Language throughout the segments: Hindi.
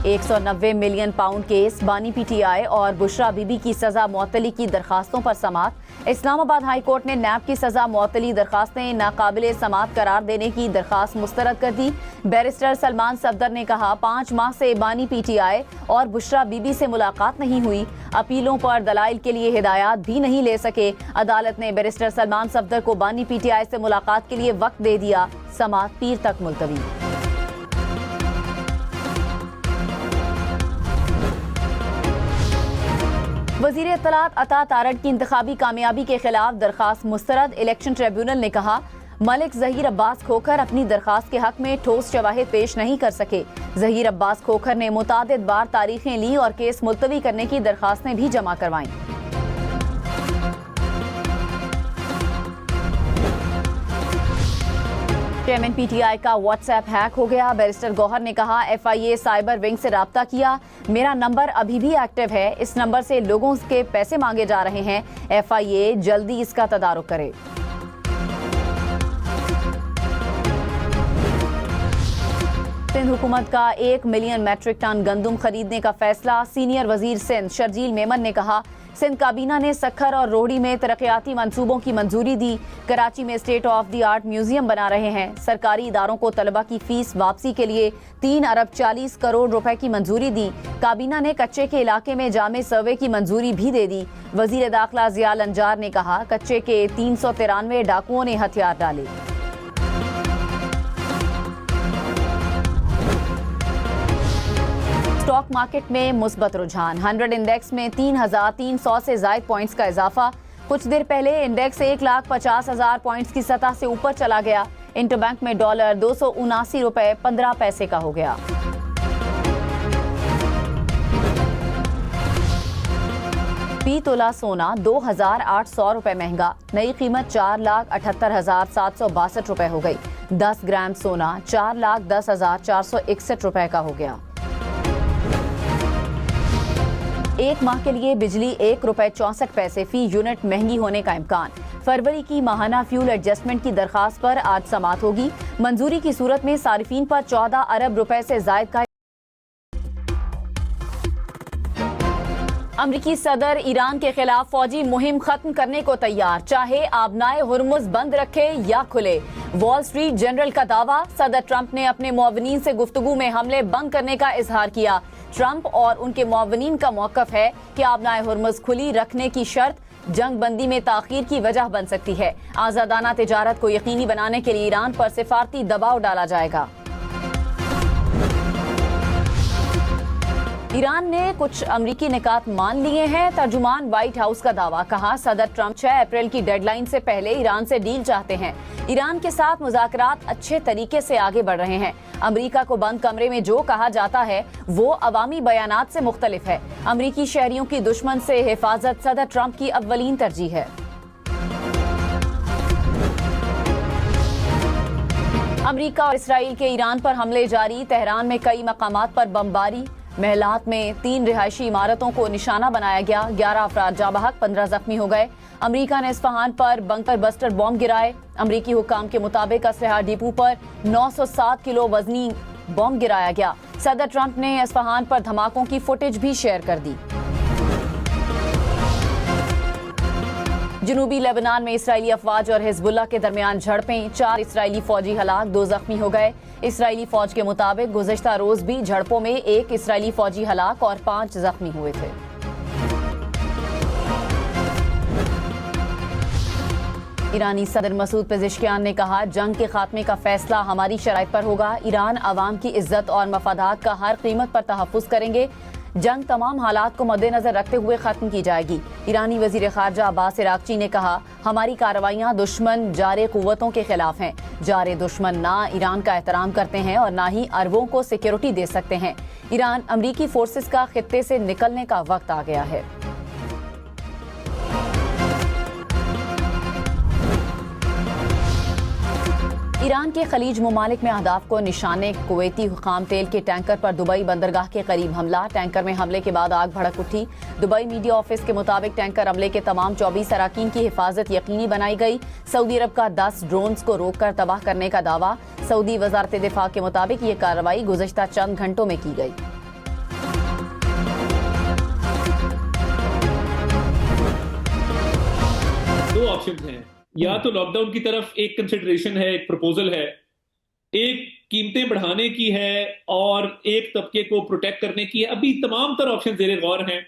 190 मिलियन पाउंड केस, बानी पीटीआई और बुशरा बीबी की सजा मुअत्तली की दरखास्तों पर समाअत। इस्लामाबाद हाई कोर्ट ने नैब की सजा मुअत्तली दरखास्तें नाकाबिले समाअत करार देने की दरखास्त मुस्तरद कर दी। बैरिस्टर सलमान सफदर ने कहा, 5 माह से बानी पीटीआई और बुशरा बीबी से मुलाकात नहीं हुई, अपीलों पर दलाइल के लिए हिदायत भी नहीं ले सके। अदालत ने बैरिस्टर सलमान सफदर को बानी पीटीआई से मुलाकात के लिए वक्त दे दिया। समाअत पीर तक मुलतवी। वज़ीर इत्तलात अता तारड़ की इंतखाबी कामयाबी के खिलाफ दरखास्त मुस्तरद। इलेक्शन ट्रिब्यूनल ने कहा, मलिक ज़हीर अब्बास खोखर अपनी दरखास्त के हक में ठोस शवाहिद पेश नहीं कर सके। ज़हीर अब्बास खोखर ने मुतादिद बार तारीखें ली और केस मुलतवी करने की दरखास्तें भी जमा करवाईं। चेयरमैन पीटीआई का व्हाट्सएप हैक हो गया। बैरिस्टर गौहर ने कहा, FIA साइबर विंग से राब्ता किया, मेरा नंबर अभी भी एक्टिव है, इस नंबर से लोगों के पैसे मांगे जा रहे हैं, FIA जल्दी इसका तदारुक करे। सिंध हुकूमत का 1 मिलियन मैट्रिक टन गंदम खरीदने का फैसला। सीनियर वजीर सिंध शर्जील मेमन ने कहा, सिंध काबीना ने सखर और रोहड़ी में तरक्याती मंसूबों की मंजूरी दी। कराची में state of the art museum बना रहे हैं। सरकारी इदारों को तलबा की फीस वापसी के लिए 3 अरब 40 करोड़ रुपए की मंजूरी दी। काबीना ने कच्चे के इलाके में जामे सर्वे की मंजूरी भी दे दी। वजीर दाखिला जियाल अंजार ने कहा, कच्चे के 393 डाकुओं ने हथियार डाले। स्टॉक मार्केट में मुस्बत रुझान। 100 इंडेक्स में 3,300 से ज्यादा पॉइंट्स का इजाफा। कुछ देर पहले इंडेक्स 1,50,000 पॉइंट्स की सतह से ऊपर चला गया। इंटरबैंक में डॉलर 279 रुपए 15 पैसे का हो गया। फी तोला सोना 2,800 रुपए महंगा, नई कीमत 4,78,762 रुपए हो गई। 10 ग्राम सोना 4,10,461 रुपए का हो गया। एक माह के लिए बिजली 1 रुपए 64 पैसे फी यूनिट महंगी होने का इम्कान। फरवरी की माहाना फ्यूल एडजस्टमेंट की दरखास्त पर आज समाअत होगी। मंजूरी की सूरत में सारिफीन पर 14 अरब रुपए से जायद का। अमरीकी सदर ईरान के खिलाफ फौजी मुहिम खत्म करने को तैयार, चाहे आबनाए हुर्मुज बंद रखे या खुले। वॉल स्ट्रीट जनरल का दावा। सदर ट्रंप ने अपने मुअव्विनीन से गुफ्तगू में हमले बंद करने का इजहार किया। ट्रंप और उनके मुअव्विनीन का मौकफ है कि आबनाए हुर्मुज खुली रखने की शर्त जंग बंदी में ताखीर की वजह बन सकती है। आजादाना तिजारत को यकीनी बनाने के लिए ईरान पर सिफारती दबाव डाला जाएगा। ईरान ने कुछ अमरीकी निकात मान लिए हैं। तर्जुमान व्हाइट हाउस का दावा। कहा, सदर ट्रंप 6 अप्रैल की डेडलाइन से पहले ईरान से डील चाहते हैं। ईरान के साथ मुज़ाकरात अच्छे तरीके से आगे बढ़ रहे हैं। अमरीका को बंद कमरे में जो कहा जाता है वो अवामी बयानात से मुख्तलिफ है। अमरीकी शहरियों की दुश्मन से हिफाजत सदर ट्रंप की अव्वलीन तरजीह है। अमरीका और इसराइल के ईरान पर हमले जारी। तेहरान में कई मकामात पर बमबारी। महलात में 3 रिहायशी इमारतों को निशाना बनाया गया। 11 अफराद जाँ बहक, 15 जख्मी हो गए। अमरीका ने इस्फहान पर बंकर बस्टर बॉम्ब गिराए। अमरीकी हुक्काम के मुताबिक असलहा डिपो पर 907 किलो वजनी बॉम्ब गिराया गया। सदर ट्रंप ने इस्फहान पर धमाकों की फुटेज भी शेयर कर दी। जनूबी लेबनान में इसराइली अफवाज और हिजबुल्लाह के दरमियान झड़पें। 4 इसराइली फौजी हलाक, 2 जख्मी हो गए। इसराइली फौज के मुताबिक गुज़श्ता रोज भी झड़पों में 1 इसराइली फौजी हलाक और 5 जख्मी हुए थे। ईरानी सदर मसूद पेज़ेश्कियान ने कहा, जंग के खात्मे का फैसला हमारी शराइत पर होगा। ईरान अवाम की इज्जत और मफादात का हर कीमत पर तहफ़्फ़ुज़ करेंगे। जंग तमाम हालात को मद्देनजर रखते हुए खत्म की जाएगी। ईरानी वजीर खारजा अब्बास इराक़ची ने कहा, हमारी कार्रवाइयाँ दुश्मन जारे कुव्वतों के खिलाफ हैं। जारे दुश्मन ना ईरान का एहतराम करते हैं और ना ही अरबों को सिक्योरिटी दे सकते हैं। ईरान अमरीकी फोर्सेस का खित्ते से निकलने का वक्त आ गया है। ईरान के खलीज ममालिक में अहदाफ को निशाने। कुवैती खाम तेल के टैंकर पर दुबई बंदरगाह के करीब हमला। टैंकर में हमले के बाद आग भड़क उठी। दुबई मीडिया ऑफिस के मुताबिक टैंकर हमले के तमाम 24 अराकीन की हिफाजत यकीनी बनाई गई। सऊदी अरब का 10 ड्रोन्स को रोककर तबाह करने का दावा। सऊदी वजारत दिफा के मुताबिक ये कार्रवाई गुज़श्ता चंद घंटों में की गई। दो ऑप्शन हैं, या तो लॉकडाउन की तरफ एक कंसिडरेशन है, एक प्रपोजल है, एक कीमतें बढ़ाने की है और एक तबके को प्रोटेक्ट करने की है। अभी तमाम तर ऑप्शन जेरे गौर हैं।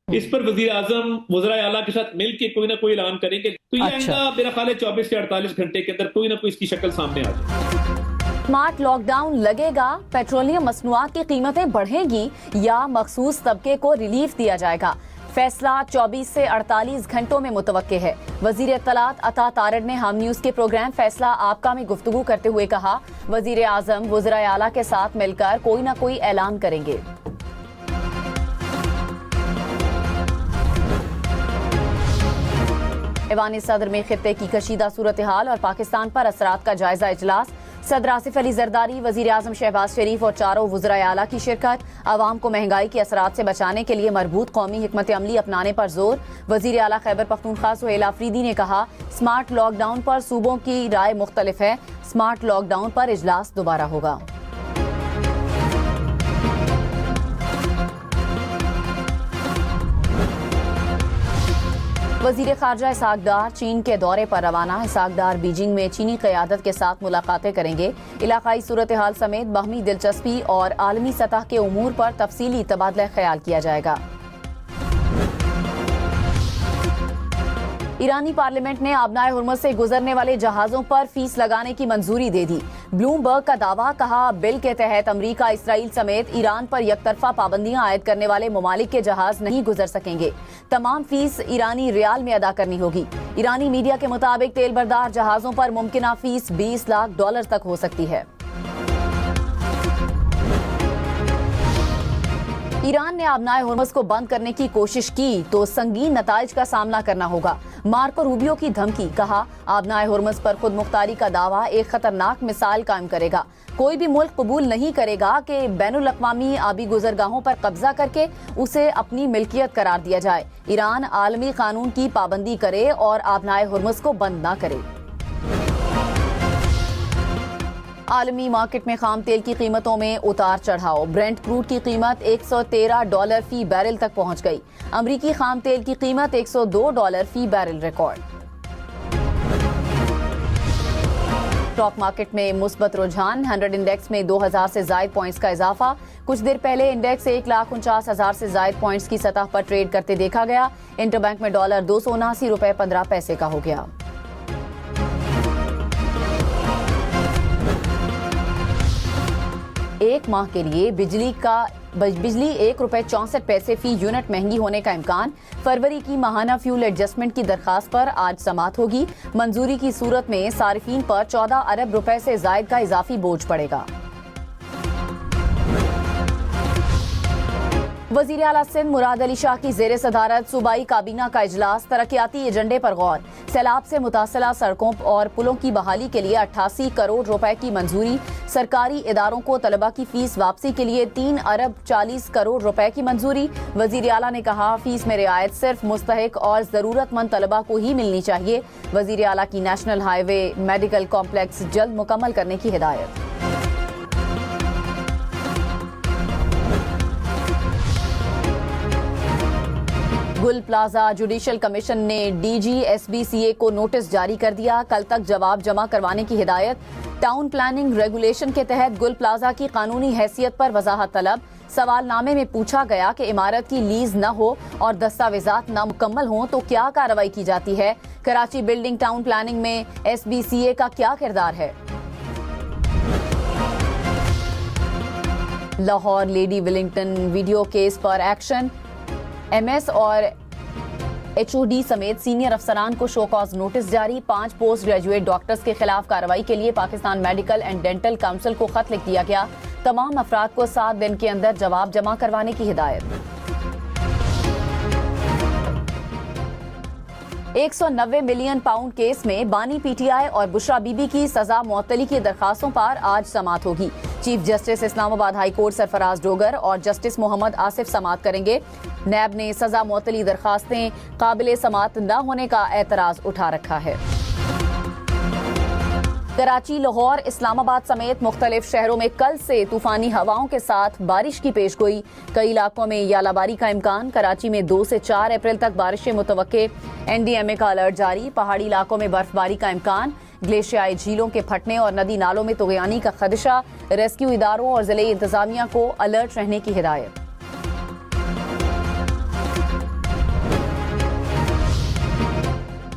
इस पर वजीर आजम वज़राए आला के साथ मिलकर कोई ना कोई ऐलान करेंगे, तो ये आएगा मेरा ख्याल है 24 से 48 घंटे के अंदर कोई ना कोई इसकी शक्ल सामने आ जाए। स्मार्ट लॉकडाउन लगेगा, पेट्रोलियम मसनूआत की कीमतें बढ़ेंगी या मखसूस तबके को रिलीफ दिया जाएगा? फैसला 24 से 48 घंटों में मुतवक्के है। वजीर इत्तलात अता तारड़ ने हम न्यूज के प्रोग्राम फैसला आपका में गुफ्तगू करते हुए कहा, वजीर आजम वज़राए आला के साथ मिलकर कोई ना कोई ऐलान करेंगे। ऐवान सदर में खित्ते की कशीदा सूरत हाल और पाकिस्तान पर असरात का जायजा इजलास। सदर आसिफ अली जरदारी, वजीर आजम शहबाज शरीफ और चारों वज़राए आला की शिरकत। आवाम को महंगाई के असरात से बचाने के लिए मरबूत कौमी हिकमत अमली अपनाने पर जोर। वजीर आला खैबर पख्तूनख्वा सुहेल आफरीदी ने कहा, स्मार्ट लॉकडाउन पर सूबों की राय मुख्तलिफ है, स्मार्ट लॉकडाउन पर इजलास दोबारा होगा। वजीर खारजा इसहाक डार चीन के दौरे पर रवाना। इसहाक डार बीजिंग में चीनी क़यादत के साथ मुलाकातें करेंगे। इलाकाई सूरत हाल समेत बाहमी दिलचस्पी और आलमी सतह के उमूर पर तफसीली तबादला ख्याल किया जाएगा। ईरानी पार्लियामेंट ने आबनाए हुर्मुज़ से गुजरने वाले जहाजों पर फीस लगाने की मंजूरी दे दी। ब्लूमबर्ग का दावा, कहा बिल के तहत अमरीका, इसराइल समेत ईरान पर यकतरफा पाबंदियां आयद करने वाले ममालिक के जहाज नहीं गुजर सकेंगे। तमाम फीस ईरानी रियाल में अदा करनी होगी। ईरानी मीडिया के मुताबिक तेल बरदार जहाजों पर मुमकिना फीस $20 लाख तक हो सकती है। ईरान ने आबनाए हुर्मुज़ को बंद करने की कोशिश की तो संगीन नताइज का सामना करना होगा। मार्को रूबियो की धमकी, कहा आबनाए हुर्मुज़ पर खुद मुख्तारी का दावा एक खतरनाक मिसाल कायम करेगा। कोई भी मुल्क कबूल नहीं करेगा कि बैनुल अक़वामी आबी गुजरगाहों पर कब्जा करके उसे अपनी मिल्कियत करार दिया जाए। ईरान आलमी कानून की पाबंदी करे और आबनाए हुर्मुज़ को बंद न करे। आलमी मार्केट में खाम तेल की कीमतों में उतार चढ़ाव। ब्रेंट क्रूड की कीमत $113 फी बैरल तक पहुंच गई। अमरीकी खाम तेल की कीमत $102 फी बैरल रिकॉर्ड। स्टॉक मार्केट में मुस्बत रुझान। 100 इंडेक्स में 2000 से जायद पॉइंट्स का इजाफा। कुछ देर पहले इंडेक्स 1,49,000 से जायद पॉइंट्स की सतह पर ट्रेड करते देखा गया। इंटरबैंक में डॉलर $279.15 का हो गया। एक माह के लिए बिजली ₹1.64 फी यूनिट महंगी होने का इम्कान। फरवरी की माहाना फ्यूल एडजस्टमेंट की दरखास्त पर आज समाअत होगी। मंजूरी की सूरत में सारिफीन पर 14 अरब रुपए से जायद का इजाफी बोझ पड़ेगा। वजीर आला सिंध मुराद अली शाह की जेर सदारत सूबाई काबीना का इजलास। तरक्याती एजेंडे पर गौर। सैलाब से मुतासिला सड़कों और पुलों की बहाली के लिए 88 करोड़ रुपए की मंजूरी। सरकारी इदारों को तलबा की फीस वापसी के लिए 3 अरब 40 करोड़ रुपए की मंजूरी। वजीर आला ने कहा, फीस में रियायत सिर्फ मुस्तहिक और जरूरतमंद तलबा को ही मिलनी चाहिए। वजीर आला की नेशनल हाईवे मेडिकल कॉम्प्लेक्स जल्द मुकम्मल करने की हिदायत। गुल प्लाजा जुडिशल कमीशन ने DGSBCA को नोटिस जारी कर दिया। कल तक जवाब जमा करवाने की हिदायत। टाउन प्लानिंग रेगुलेशन के तहत गुल प्लाजा की कानूनी हैसियत पर वजाहत तलब। सवालनामे में पूछा गया कि इमारत की लीज न हो और दस्तावेजात नामुकम्मल हों तो क्या कार्रवाई की जाती है। कराची बिल्डिंग टाउन प्लानिंग में SBCA का क्या किरदार है। Lahore lady Willingdon video case पर एक्शन। MS और HOD समेत सीनियर अफसरान को शो कॉज नोटिस जारी। 5 पोस्ट ग्रेजुएट डॉक्टर्स के खिलाफ कार्रवाई के लिए Pakistan medical and dental council को खत लिख दिया गया। तमाम अफराद को 7 दिन के अंदर जवाब जमा करवाने की हिदायत। 190 मिलियन पाउंड केस में बानी PTI और बुशरा बीबी की सजा मुअत्तली की दरखास्तों पर आज समाअत होगी। Chief justice Islamabad high court Sarfaraz Dogar और जस्टिस मोहम्मद आसिफ समाअत करेंगे। नैब ने सजा मुअत्तली दरखास्तें काबिले समाअत न होने का एतराज उठा रखा है। कराची, लाहौर, इस्लामाबाद समेत मुख्तलिफ शहरों में कल से तूफानी हवाओं के साथ बारिश की पेशगोई। कई इलाकों में यालाबारी का इम्कान। कराची में 2 से 4 अप्रैल तक बारिशें मुतवक्के। NDMA का अलर्ट जारी। पहाड़ी इलाकों में बर्फबारी का इम्कान। ग्लेशियाई झीलों के फटने और नदी नालों में तुगयानी का खदशा। रेस्क्यू इदारों और जिले इंतजामिया को अलर्ट रहने की हिदायत।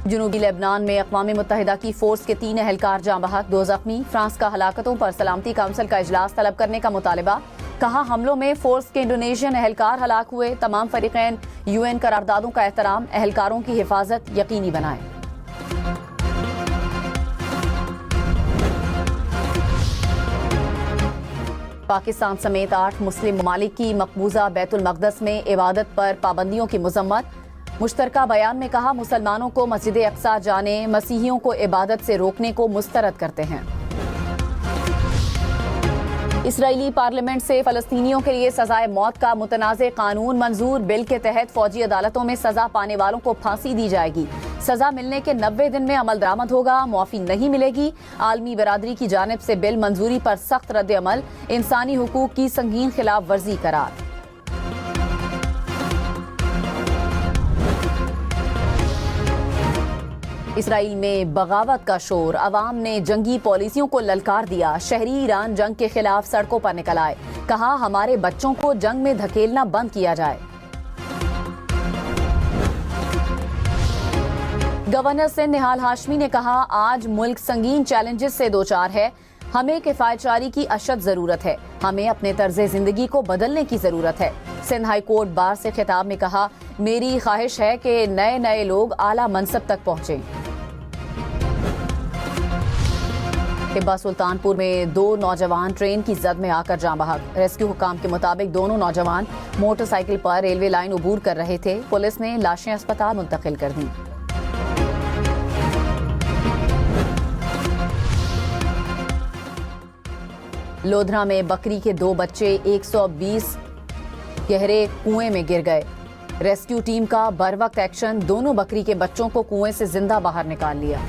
जनूबी लेबनान में अक़वाम मुत्तहिदा की फोर्स के 3 एहलकार जाँ बहक, 2 जख्मी। फ्रांस का हलाकतों पर सलामती काउंसिल का इजलास तलब करने का मुतालबा। कहा, हमलों में फोर्स के इंडोनेशियन एहलकार हलाक हुए। तमाम फरीक़ैन UN करारदादों का एहतराम, एहलकारों की हिफाजत यकीनी बनाएं। पाकिस्तान समेत 8 मुस्लिम ममालिक की मकबूजा बैतुल मक़दस में इबादत पर पाबंदियों की मज़म्मत। मुश्तरका बयान में कहा, मुसलमानों को मस्जिद अक्सा जाने, मसीहियों को इबादत से रोकने को मुस्तरद करते हैं। इसराइली पार्लियामेंट से फ़लस्तीनियों के लिए सजाए मौत का मुतनाज़े कानून मंजूर। बिल के तहत फौजी अदालतों में सजा पाने वालों को फांसी दी जाएगी। सजा मिलने के 90 दिन में अमल दरामद होगा। मुआफ़ी नहीं मिलेगी। आलमी बरादरी की जानिब से बिल मंजूरी पर सख्त रद्द अमल। इंसानी हुकूक की संगीन खिलाफ वर्जी करार। इसराइल में बगावत का शोर। अवाम ने जंगी पॉलिसियों को ललकार दिया। शहरी ईरान जंग के खिलाफ सड़कों पर निकल आए। कहा, हमारे बच्चों को जंग में धकेलना बंद किया जाए। गवर्नर सिंध निहाल हाशमी ने कहा, आज मुल्क संगीन चैलेंजेस से दो चार है। हमें किफायतजारी की अशद जरूरत है। हमें अपने तर्ज जिंदगी को बदलने की जरूरत है। सिंध हाई कोर्ट बार से खिताब में कहा, मेरी ख्वाहिश है कि नए नए लोग आला मनसब तक पहुंचे। टिब्बा सुल्तानपुर में 2 नौजवान ट्रेन की जद में आकर जाँ बहक। रेस्क्यू हुकाम के मुताबिक दोनों नौजवान मोटरसाइकिल पर रेलवे लाइन उबूर कर रहे थे। पुलिस ने लाशें अस्पताल मुंतकिल कर दी। लोधरा में बकरी के 2 बच्चे 120 गहरे कुएं में गिर गए। रेस्क्यू टीम का बरवक्त एक्शन। दोनों बकरी के बच्चों को कुएं से जिंदा बाहर निकाल लिया।